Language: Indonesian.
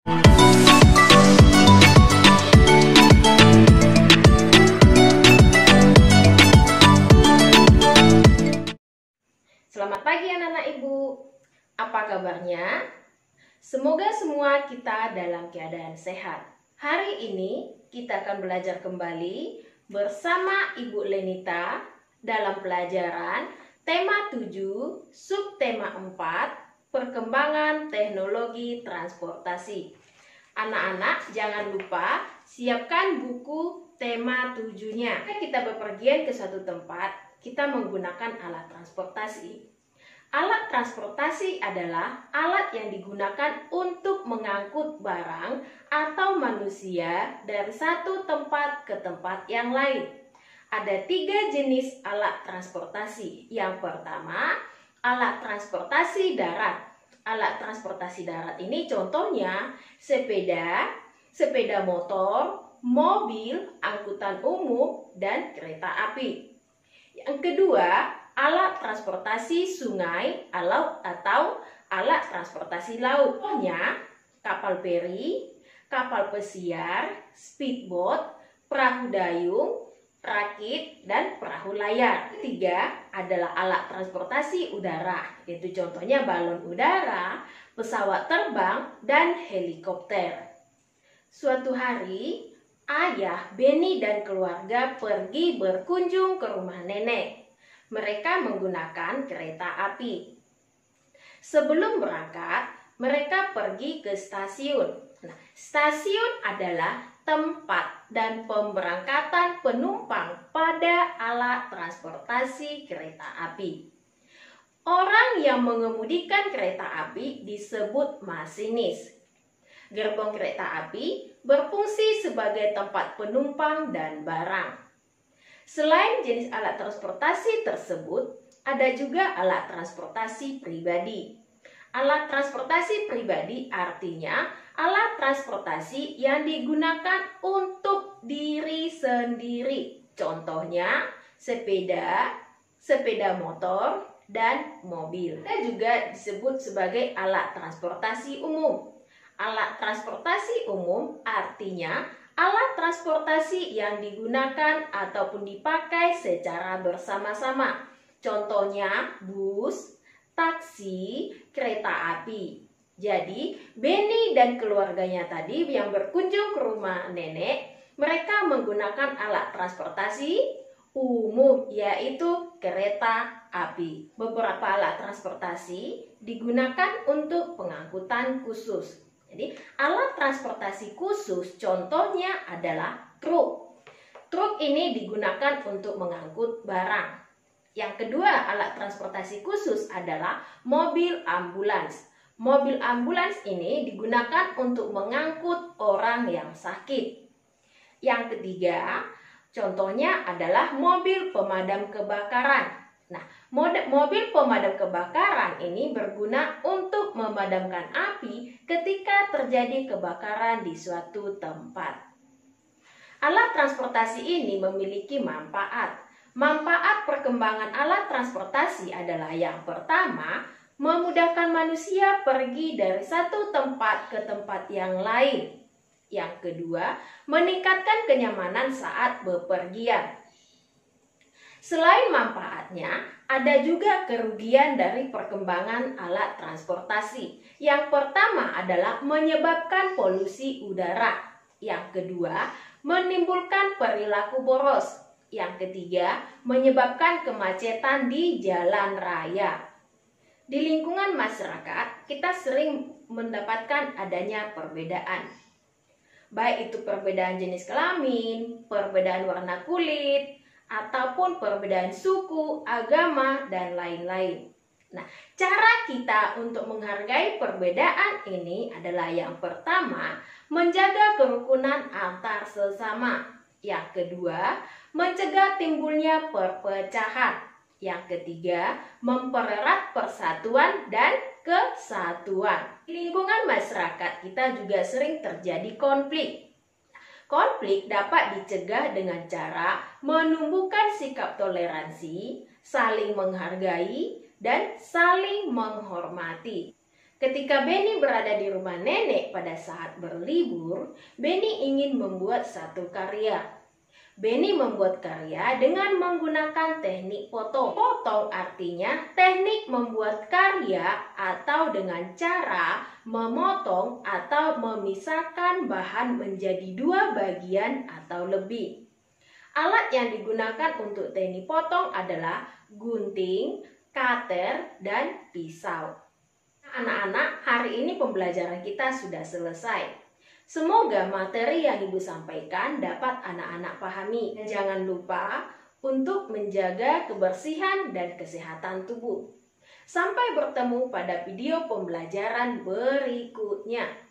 Selamat pagi anak-anak ibu, apa kabarnya? Semoga semua kita dalam keadaan sehat. Hari ini kita akan belajar kembali bersama Ibu Lenita dalam pelajaran tema 7, subtema 4, perkembangan teknologi transportasi. Anak-anak jangan lupa siapkan buku tema 7-nya. Kita bepergian ke suatu tempat, kita menggunakan alat transportasi. Alat transportasi adalah alat yang digunakan untuk mengangkut barang atau manusia dari satu tempat ke tempat yang lain. Ada 3 jenis alat transportasi. Yang pertama, alat transportasi darat. Alat transportasi darat ini contohnya sepeda, sepeda motor, mobil, angkutan umum, dan kereta api. Yang kedua, alat transportasi sungai atau alat transportasi laut. Contohnya kapal feri, kapal pesiar, speedboat, perahu dayung, rakit, dan perahu layar. Ketiga adalah alat transportasi udara, yaitu contohnya balon udara, pesawat terbang, dan helikopter. Suatu hari, ayah, Benny, dan keluarga pergi berkunjung ke rumah nenek. Mereka menggunakan kereta api. Sebelum berangkat, mereka pergi ke stasiun. Nah, stasiun adalah tempat dan pemberangkatan penumpang pada alat transportasi kereta api. Orang yang mengemudikan kereta api disebut masinis. Gerbong kereta api berfungsi sebagai tempat penumpang dan barang. Selain jenis alat transportasi tersebut, ada juga alat transportasi pribadi. Alat transportasi pribadi artinya alat transportasi yang digunakan untuk diri sendiri. Contohnya sepeda, sepeda motor, dan mobil. Ada juga disebut sebagai alat transportasi umum. Alat transportasi umum artinya alat transportasi yang digunakan ataupun dipakai secara bersama-sama. Contohnya bus, taksi, kereta api. Jadi, Benny dan keluarganya tadi yang berkunjung ke rumah nenek, mereka menggunakan alat transportasi umum, yaitu kereta api. Beberapa alat transportasi digunakan untuk pengangkutan khusus. Jadi, alat transportasi khusus contohnya adalah truk. Truk ini digunakan untuk mengangkut barang. Yang kedua, alat transportasi khusus adalah mobil ambulans. Mobil ambulans ini digunakan untuk mengangkut orang yang sakit. Yang ketiga, contohnya adalah mobil pemadam kebakaran. Nah, mobil pemadam kebakaran ini berguna untuk memadamkan api ketika terjadi kebakaran di suatu tempat. Alat transportasi ini memiliki manfaat. Manfaat perkembangan alat transportasi adalah yang pertama, memudahkan manusia pergi dari satu tempat ke tempat yang lain. Yang kedua, meningkatkan kenyamanan saat bepergian. Selain manfaatnya, ada juga kerugian dari perkembangan alat transportasi. Yang pertama adalah menyebabkan polusi udara. Yang kedua, menimbulkan perilaku boros. Yang ketiga, menyebabkan kemacetan di jalan raya. Di lingkungan masyarakat, kita sering mendapatkan adanya perbedaan. Baik itu perbedaan jenis kelamin, perbedaan warna kulit, ataupun perbedaan suku, agama, dan lain-lain. Nah, cara kita untuk menghargai perbedaan ini adalah yang pertama, menjaga kerukunan antar sesama. Yang kedua, mencegah timbulnya perpecahan. Yang ketiga, mempererat persatuan dan kesatuan. Di lingkungan masyarakat kita juga sering terjadi konflik. Konflik dapat dicegah dengan cara menumbuhkan sikap toleransi, saling menghargai, dan saling menghormati. Ketika Benny berada di rumah nenek pada saat berlibur, Benny ingin membuat satu karya. Benny membuat karya dengan menggunakan teknik potong. Potong artinya teknik membuat karya atau dengan cara memotong atau memisahkan bahan menjadi dua bagian atau lebih. Alat yang digunakan untuk teknik potong adalah gunting, cutter, dan pisau. Anak-anak, hari ini pembelajaran kita sudah selesai. Semoga materi yang Ibu sampaikan dapat anak-anak pahami. Dan jangan lupa untuk menjaga kebersihan dan kesehatan tubuh. Sampai bertemu pada video pembelajaran berikutnya.